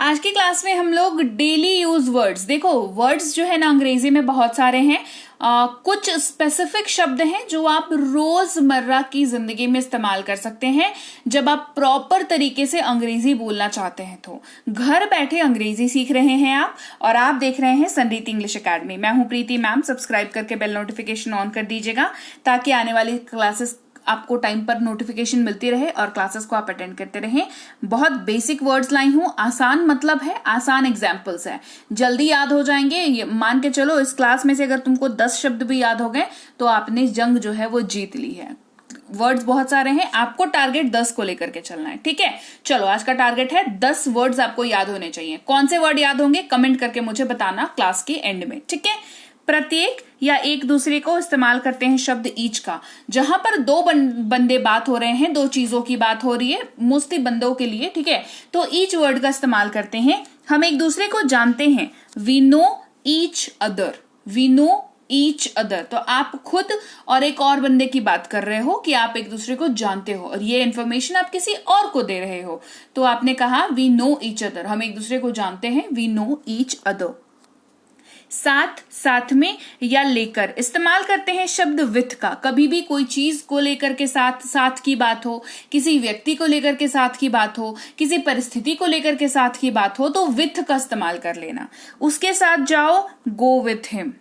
आज की क्लास में हम लोग डेली यूज वर्ड्स, देखो वर्ड्स जो है ना अंग्रेजी में बहुत सारे हैं। कुछ स्पेसिफिक शब्द हैं जो आप रोजमर्रा की जिंदगी में इस्तेमाल कर सकते हैं जब आप प्रॉपर तरीके से अंग्रेजी बोलना चाहते हैं। तो घर बैठे अंग्रेजी सीख रहे हैं आप, और आप देख रहे हैं संरीति इंग्लिश एकेडमी। मैं हूं प्रीति मैम। सब्सक्राइब करके बेल नोटिफिकेशन ऑन कर दीजिएगा ताकि आने वाली क्लासेस आपको टाइम पर नोटिफिकेशन मिलती रहे और क्लासेस को आप अटेंड करते रहें। बहुत बेसिक वर्ड्स लाई हूं, आसान मतलब है, आसान एग्जाम्पल्स है, जल्दी याद हो जाएंगे। ये मान के चलो इस क्लास में से अगर तुमको 10 शब्द भी याद हो गए तो आपने जंग जो है वो जीत ली है। वर्ड्स बहुत सारे हैं, आपको टारगेट 10 को लेकर के चलना है, ठीक है। चलो आज का टारगेट है 10 वर्ड्स आपको याद होने चाहिए। कौन से वर्ड याद होंगे कमेंट करके मुझे बताना क्लास के एंड में, ठीक है। प्रत्येक या एक दूसरे को इस्तेमाल करते हैं शब्द ईच का। जहां पर दो बंदे बात हो रहे हैं, दो चीजों की बात हो रही है, मोस्टली बंदों के लिए, ठीक है, तो ईच वर्ड का इस्तेमाल करते हैं। हम एक दूसरे को जानते हैं, we know each other, we know each other. तो आप खुद और एक और बंदे की बात कर रहे हो कि आप एक दूसरे को जानते हो और ये इन्फॉर्मेशन आप किसी और को दे रहे हो, तो आपने कहा वी नो ईच अदर, हम एक दूसरे को जानते हैं, वी नो ईच अदर। साथ, साथ में या लेकर, इस्तेमाल करते हैं शब्द विथ का। कभी भी कोई चीज को लेकर के साथ साथ की बात हो, किसी व्यक्ति को लेकर के साथ की बात हो, किसी परिस्थिति को लेकर के साथ की बात हो, तो विथ का इस्तेमाल कर लेना। उसके साथ जाओ, गो विथ हिम,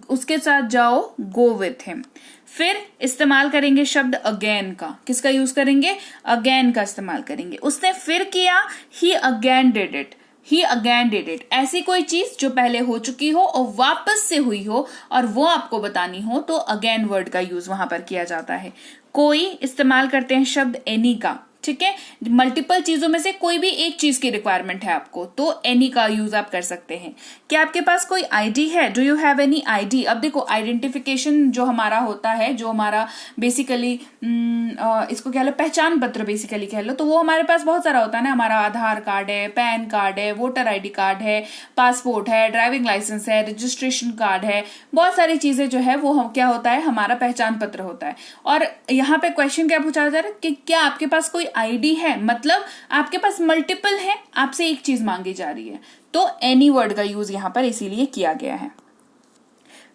उसके साथ जाओ, गो विथ हिम। फिर इस्तेमाल करेंगे शब्द अगेन का। किसका यूज करेंगे? अगेन का इस्तेमाल करेंगे। उसने फिर किया, he again did it, he again did it. ऐसी कोई चीज जो पहले हो चुकी हो और वापस से हुई हो और वो आपको बतानी हो तो अगेन वर्ड का यूज वहां पर किया जाता है। कोई, इस्तेमाल करते हैं शब्द एनी का, ठीक है। मल्टीपल चीजों में से कोई भी एक चीज की रिक्वायरमेंट है आपको तो एनी का यूज आप कर सकते हैं। क्या आपके पास कोई आईडी है? Do you have any ID? अब देखो आइडेंटिफिकेशन जो हमारा होता है, जो हमारा बेसिकली इसको कह लो पहचान पत्र बेसिकली कह लो, तो वो हमारे पास बहुत सारा होता है ना। हमारा आधार कार्ड है, पैन कार्ड है, वोटर आईडी कार्ड है, पासपोर्ट है, ड्राइविंग लाइसेंस है, रजिस्ट्रेशन कार्ड है, बहुत सारी चीजें जो है वो क्या होता है, हमारा पहचान पत्र होता है। और यहाँ पे क्वेश्चन क्या पूछा जा रहा है कि क्या आपके पास कोई आईडी है, मतलब आपके पास मल्टीपल है, आपसे एक चीज मांगी जा रही है, तो एनी वर्ड का यूज यहां पर इसीलिए किया गया है।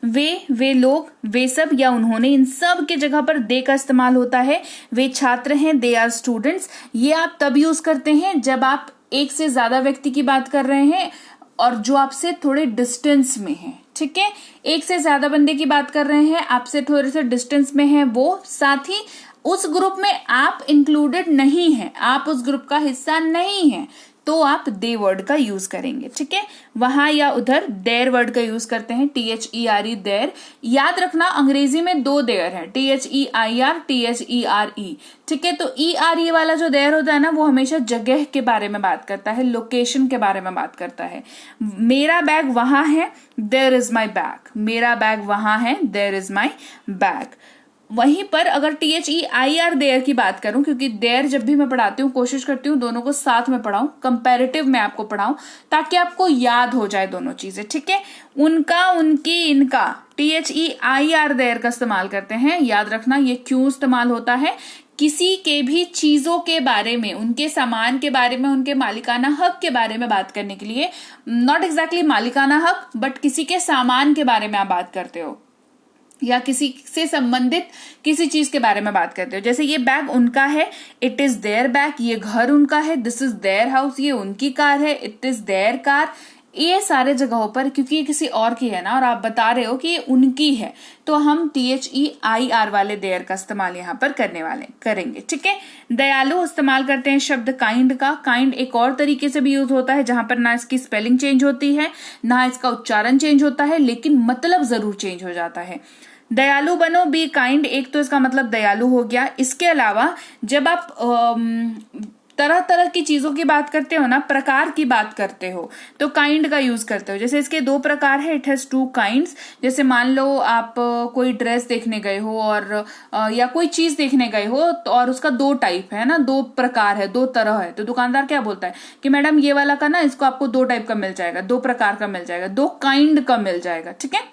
वे लोग, वे सब या उन्होंने, इन सब के जगह पर दे का इस्तेमाल होता है। वे छात्र हैं, दे आर स्टूडेंट्स। ये आप तब यूज करते हैं जब आप एक से ज्यादा व्यक्ति की बात कर रहे हैं और जो आपसे थोड़े डिस्टेंस में है, ठीक है। एक से ज्यादा बंदे की बात कर रहे हैं, आपसे थोड़े से डिस्टेंस में है वो, साथ ही उस ग्रुप में आप इंक्लूडेड नहीं हैं, आप उस ग्रुप का हिस्सा नहीं हैं, तो आप दे वर्ड का यूज करेंगे, ठीक है। वहां या उधर देयर वर्ड का यूज करते हैं, THERE, देयर। याद रखना अंग्रेजी में 2 देयर है, THEIR, THERE, ठीक है। तो ERE वाला जो देयर होता है ना, वो हमेशा जगह के बारे में बात करता है, लोकेशन के बारे में बात करता है। मेरा बैग वहां है, देयर इज माई बैग, मेरा बैग वहां है, देयर इज माई बैग। वहीं पर अगर THEIR देयर की बात करूं, क्योंकि देयर जब भी मैं पढ़ाती हूँ कोशिश करती हूँ दोनों को साथ में पढ़ाऊं, कंपैरेटिव में आपको पढ़ाऊं ताकि आपको याद हो जाए दोनों चीजें, ठीक है। उनका, उनकी, इनका, THEIR देयर का इस्तेमाल करते हैं। याद रखना ये क्यों इस्तेमाल होता है, किसी के भी चीजों के बारे में, उनके सामान के बारे में, उनके मालिकाना हक के बारे में बात करने के लिए, नॉट एग्जैक्टली मालिकाना हक बट किसी के सामान के बारे में आप बात करते हो या किसी से संबंधित किसी चीज के बारे में बात करते हो। जैसे ये बैग उनका है, इट इज देयर बैग, ये घर उनका है, दिस इज देयर हाउस, ये उनकी कार है, इट इज देयर कार। ये सारे जगहों पर क्योंकि ये किसी और की है ना और आप बता रहे हो कि ये उनकी है, तो हम THEIR वाले देयर का इस्तेमाल यहाँ पर करेंगे, ठीक है। दयालु, इस्तेमाल करते हैं शब्द काइंड का। काइंड एक और तरीके से भी यूज होता है जहां पर ना इसकी स्पेलिंग चेंज होती है, ना इसका उच्चारण चेंज होता है, लेकिन मतलब जरूर चेंज हो जाता है। दयालु बनो, बी काइंड, एक तो इसका मतलब दयालु हो गया। इसके अलावा जब आप तरह तरह की चीजों की बात करते हो ना, प्रकार की बात करते हो, तो काइंड का यूज करते हो। जैसे इसके 2 प्रकार है, इट हैज 2 काइंड्स। जैसे मान लो आप कोई ड्रेस देखने गए हो और या कोई चीज देखने गए हो और उसका 2 टाइप है ना, 2 प्रकार है, 2 तरह है, तो दुकानदार क्या बोलता है कि मैडम ये वाला का ना इसको आपको 2 टाइप का मिल जाएगा, 2 प्रकार का मिल जाएगा, 2 काइंड का मिल जाएगा, ठीक है।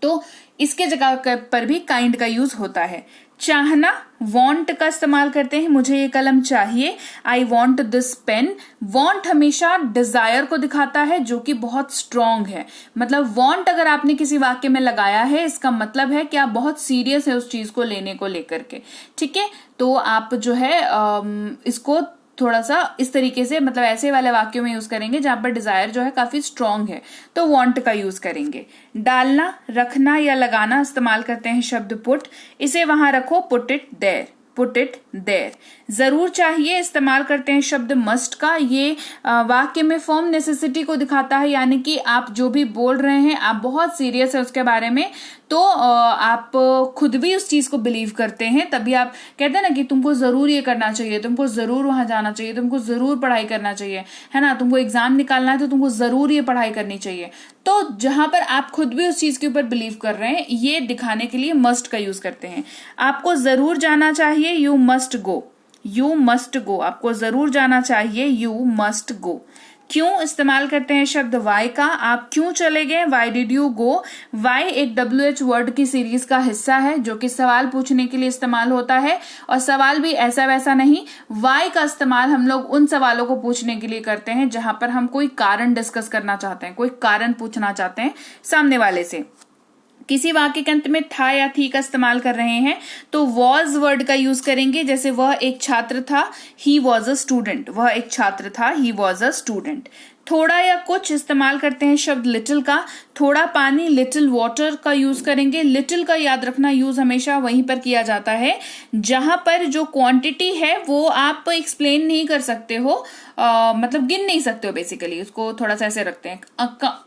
तो इसके जगह पर भी काइंड का यूज होता है। चाहना, want का इस्तेमाल करते हैं, मुझे ये कलम चाहिए, I want this pen. Want हमेशा डिजायर को दिखाता है जो कि बहुत स्ट्रांग है। मतलब वॉन्ट अगर आपने किसी वाक्य में लगाया है, इसका मतलब है कि आप बहुत सीरियस है उस चीज को लेने को लेकर के। ठीक है, तो आप जो है इसको थोड़ा सा इस तरीके से, मतलब ऐसे वाले वाक्यों में यूज करेंगे जहां पर डिजायर जो है काफी स्ट्रांग है, तो वांट का यूज करेंगे। डालना, रखना या लगाना इस्तेमाल करते हैं शब्द पुट। इसे वहां रखो, put it there, put it there. जरूर चाहिए इस्तेमाल करते हैं शब्द मस्ट का। ये वाक्य में फर्म नेसेसिटी को दिखाता है, यानी कि आप जो भी बोल रहे हैं आप बहुत सीरियस है उसके बारे में, तो आप खुद भी उस चीज को बिलीव करते हैं, तभी आप कहते हैं ना कि तुमको जरूर ये करना चाहिए, तुमको जरूर वहां जाना चाहिए, तुमको जरूर पढ़ाई करना चाहिए, है ना, तुमको एग्जाम निकालना है तो तुमको जरूर ये पढ़ाई करनी चाहिए। तो जहां पर आप खुद भी उस चीज के ऊपर बिलीव कर रहे हैं, ये दिखाने के लिए मस्ट का यूज करते हैं। आपको जरूर जाना चाहिए, you must go, you must go. आपको जरूर जाना चाहिए, यू मस्ट गो। क्यों इस्तेमाल करते हैं शब्द वाई का। आप क्यों चले गए, why did you go. Why एक WH वर्ड की सीरीज का हिस्सा है जो कि सवाल पूछने के लिए इस्तेमाल होता है, और सवाल भी ऐसा वैसा नहीं। वाई का इस्तेमाल हम लोग उन सवालों को पूछने के लिए करते हैं जहां पर हम कोई कारण डिस्कस करना चाहते हैं, कोई कारण पूछना चाहते हैं सामने वाले से। किसी वाक्य के अंत में था या थी का इस्तेमाल कर रहे हैं तो वॉज वर्ड का यूज करेंगे। जैसे वह एक छात्र था, ही वॉज अ स्टूडेंट, वह एक छात्र था, ही वॉज अ स्टूडेंट। थोड़ा या कुछ इस्तेमाल करते हैं शब्द लिटिल का। थोड़ा पानी, लिटिल वाटर का यूज करेंगे। लिटिल का याद रखना यूज हमेशा वहीं पर किया जाता है जहां पर जो क्वांटिटी है वो आप एक्सप्लेन नहीं कर सकते हो, मतलब गिन नहीं सकते हो बेसिकली, उसको थोड़ा सा ऐसे रखते हैं,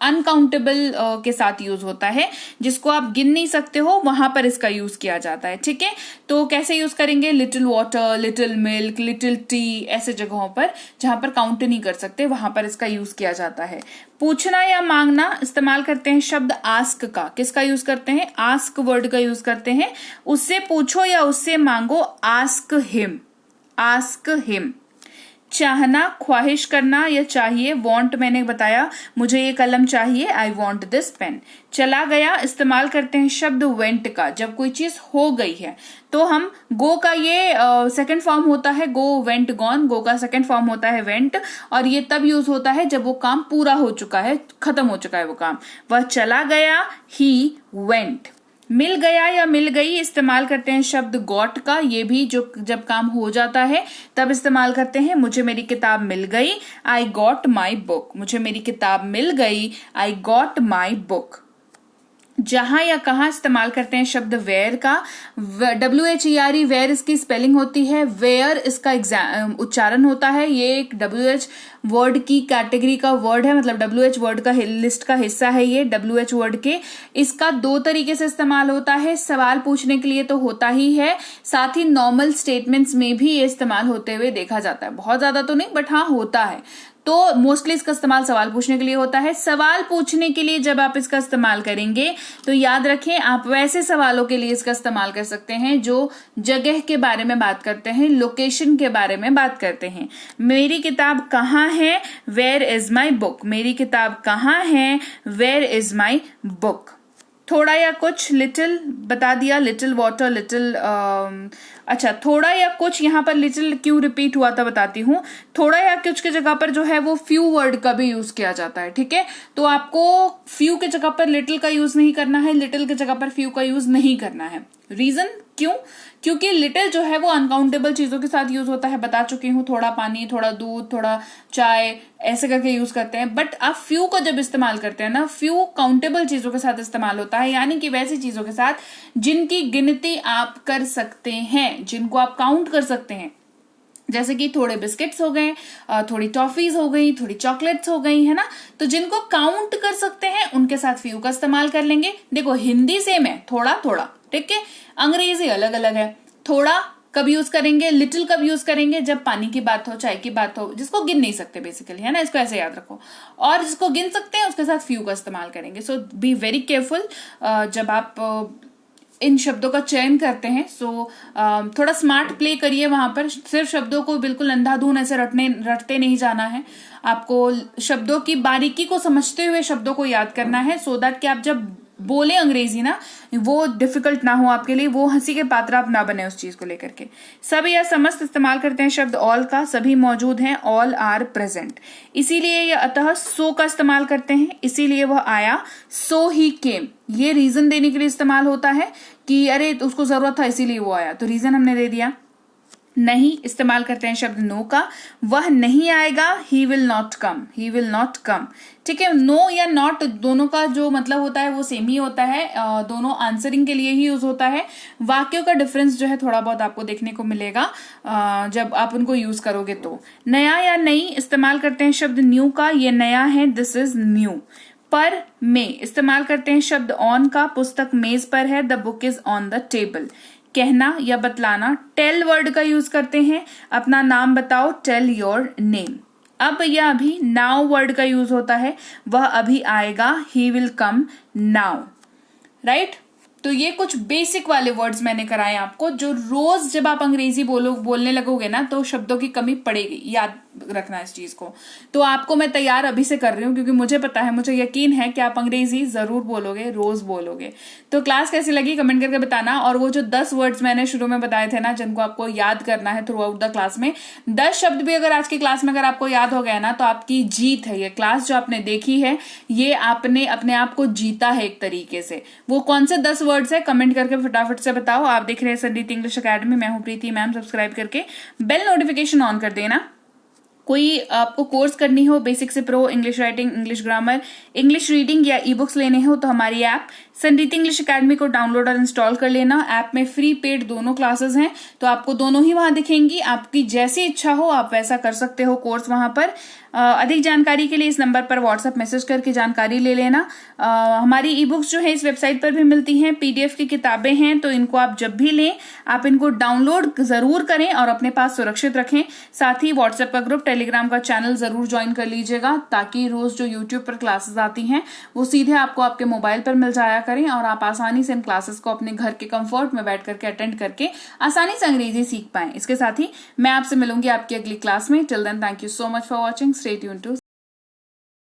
अनकाउंटेबल के साथ यूज होता है, जिसको आप गिन नहीं सकते हो वहां पर इसका यूज किया जाता है। ठीक है, तो कैसे यूज करेंगे, little water, little milk, little T, ऐसे जगहों पर जहां पर काउंट नहीं कर सकते वहां पर इसका यूज किया जाता है। पूछना या मांगना इस्तेमाल करते हैं शब्द आस्क का। किसका यूज करते हैं, आस्क वर्ड का यूज करते हैं। उससे पूछो या उससे मांगो, आस्क हिम, आस्क हिम। चाहना, ख्वाहिश करना या चाहिए, वांट मैंने बताया, मुझे ये कलम चाहिए, आई वांट दिस पेन। चला गया इस्तेमाल करते हैं शब्द वेंट का। जब कोई चीज हो गई है तो हम गो का ये सेकंड फॉर्म होता है, गो, वेंट, गॉन। गो का सेकंड फॉर्म होता है वेंट, और ये तब यूज होता है जब वो काम पूरा हो चुका है, खत्म हो चुका है वो काम। वह चला गया, ही वेंट। मिल गया या मिल गई इस्तेमाल करते हैं शब्द गॉट का। ये भी जो जब काम हो जाता है तब इस्तेमाल करते हैं। मुझे मेरी किताब मिल गई, आई गॉट माई बुक। मुझे मेरी किताब मिल गई, आई गॉट माई बुक। जहां या कहां इस्तेमाल करते हैं शब्द वेयर का। WHERE वेयर इसकी स्पेलिंग होती है, वेयर इसका उच्चारण होता है। ये एक WH वर्ड की कैटेगरी का वर्ड है, मतलब WH वर्ड का लिस्ट का हिस्सा है ये WH वर्ड के। इसका 2 तरीके से इस्तेमाल होता है, सवाल पूछने के लिए तो होता ही है, साथ ही नॉर्मल स्टेटमेंट्स में भी ये इस्तेमाल होते हुए देखा जाता है। बहुत ज्यादा तो नहीं, बट हाँ होता है। तो मोस्टली इसका इस्तेमाल सवाल पूछने के लिए होता है। सवाल पूछने के लिए जब आप इसका इस्तेमाल करेंगे तो याद रखें, आप वैसे सवालों के लिए इसका इस्तेमाल कर सकते हैं जो जगह के बारे में बात करते हैं, लोकेशन के बारे में बात करते हैं। मेरी किताब कहाँ है, वेयर इज माई बुक। मेरी किताब कहाँ है, वेयर इज माई बुक। थोड़ा या कुछ, लिटिल बता दिया, लिटिल वाटर, लिटिल अच्छा, थोड़ा या कुछ, यहाँ पर लिटिल क्यों रिपीट हुआ था बताती हूँ। थोड़ा या कुछ की जगह पर जो है वो फ्यू वर्ड का भी यूज किया जाता है। ठीक है, तो आपको फ्यू की जगह पर लिटिल का यूज नहीं करना है, लिटिल की जगह पर फ्यू का यूज नहीं करना है। रीजन क्यों, क्योंकि लिटिल जो है वो अनकाउंटेबल चीजों के साथ यूज होता है, बता चुकी हूँ। थोड़ा पानी, थोड़ा दूध, थोड़ा चाय, ऐसे करके यूज करते हैं। बट आप फ्यू को जब इस्तेमाल करते हैं ना, फ्यू काउंटेबल चीजों के साथ इस्तेमाल होता है, यानी कि वैसी चीजों के साथ जिनकी गिनती आप कर सकते हैं, जिनको आप काउंट कर सकते हैं। जैसे कि थोड़े बिस्किट्स हो गए, थोड़ी टॉफीज हो गई, थोड़ी चॉकलेट्स हो गई, है ना। तो जिनको काउंट कर सकते हैं उनके साथ फ्यू का इस्तेमाल कर लेंगे। देखो हिंदी सेम है, थोड़ा थोड़ा, ठीक है, अंग्रेजी अलग अलग है। थोड़ा कब यूज करेंगे, लिटिल कब यूज करेंगे, जब पानी की बात हो, चाय की बात हो, जिसको गिन नहीं सकते बेसिकली, है ना, इसको ऐसे याद रखो। और जिसको गिन सकते हैं उसके साथ फ्यू का इस्तेमाल करेंगे। सो बी वेरी केयरफुल जब आप इन शब्दों का चयन करते हैं। सो थोड़ा स्मार्ट प्ले करिए वहां पर। सिर्फ शब्दों को बिल्कुल अंधाधुन ऐसे रटते नहीं जाना है, आपको शब्दों की बारीकी को समझते हुए शब्दों को याद करना है, सो दैट कि आप जब बोले अंग्रेजी ना, वो डिफिकल्ट ना हो आपके लिए, वो हंसी के पात्र आप ना बने उस चीज को लेकर के। सब या समस्त इस्तेमाल करते हैं शब्द ऑल का, सभी मौजूद हैं, ऑल आर प्रेजेंट। इसीलिए या अतः सो का इस्तेमाल करते हैं, इसीलिए वह आया, सो ही केम। ये रीजन देने के लिए इस्तेमाल होता है कि अरे उसको जरूरत था इसीलिए वो आया, तो रीजन हमने दे दिया। नहीं इस्तेमाल करते हैं शब्द नो का, वह नहीं आएगा, he will not come, he will not come. ठीक है, नो या नॉट दोनों का जो मतलब होता है वो सेम ही होता है, दोनों आंसरिंग के लिए ही यूज होता है। वाक्यों का डिफरेंस जो है थोड़ा बहुत आपको देखने को मिलेगा जब आप उनको यूज करोगे तो। नया या नई इस्तेमाल करते हैं शब्द न्यू का, ये नया है, दिस इज न्यू। पर में इस्तेमाल करते हैं शब्द ऑन का, पुस्तक मेज पर है, the book is on the table. कहना या बतलाना, टेल वर्ड का यूज करते हैं, अपना नाम बताओ, टेल योर नेम। अब या अभी, नाउ वर्ड का यूज होता है, वह अभी आएगा, he will come now. Right, तो ये कुछ बेसिक वाले वर्ड्स मैंने कराए आपको, जो रोज जब आप अंग्रेजी बोलने लगोगे ना तो शब्दों की कमी पड़ेगी, याद रखना इस चीज को। तो आपको मैं तैयार अभी से कर रही हूँ, क्योंकि मुझे पता है, मुझे यकीन है कि आप अंग्रेजी जरूर बोलोगे, रोज बोलोगे। तो क्लास कैसी लगी कमेंट करके बताना। और वो जो 10 वर्ड्स मैंने शुरू में बताए थे ना, जिनको आपको याद करना है थ्रू आउट द क्लास में, 10 शब्द भी अगर आज की क्लास में अगर आपको याद हो गया ना, तो आपकी जीत है। ये क्लास जो आपने देखी है, ये आपने अपने आप को जीता है एक तरीके से। वो कौन से 10 वर्ड्स है कमेंट करके फटाफट से बताओ। आप देख रहे हैं संडीत इंग्लिश अकेडमी, मैं हूं प्रीति मैम। सब्सक्राइब करके बेल नोटिफिकेशन ऑन कर देना। कोई आपको कोर्स करनी हो, बेसिक से pro, English writing, English grammar, English reading या ई बुक्स लेने हो, तो हमारी ऐप संडीत इंग्लिश अकेडमी को डाउनलोड और इंस्टॉल कर लेना। ऐप में फ्री पेड दोनों क्लासेस हैं, तो आपको दोनों ही वहां दिखेंगी। आपकी जैसी इच्छा हो आप वैसा कर सकते हो कोर्स वहां पर। अधिक जानकारी के लिए इस नंबर पर व्हाट्सएप मैसेज करके जानकारी ले लेना। हमारी ई बुक्स जो है इस वेबसाइट पर भी मिलती हैं, पीडीएफ की किताबें हैं, तो इनको आप जब भी लें आप इनको डाउनलोड जरूर करें और अपने पास सुरक्षित रखें। साथ ही व्हाट्सएप का ग्रुप, टेलीग्राम का चैनल जरूर ज्वाइन कर लीजिएगा, ताकि रोज जो यूट्यूब पर क्लासेस आती हैं वो सीधे आपको आपके मोबाइल पर मिल जाया करें और आप आसानी से इन क्लासेस को अपने घर के कंफर्ट में बैठ करके अटेंड करके आसानी से अंग्रेजी सीख पाएं। इसके साथ ही मैं आपसे मिलूंगी आपकी अगली क्लास में। Till then, thank you so much for watching. Stay tuned to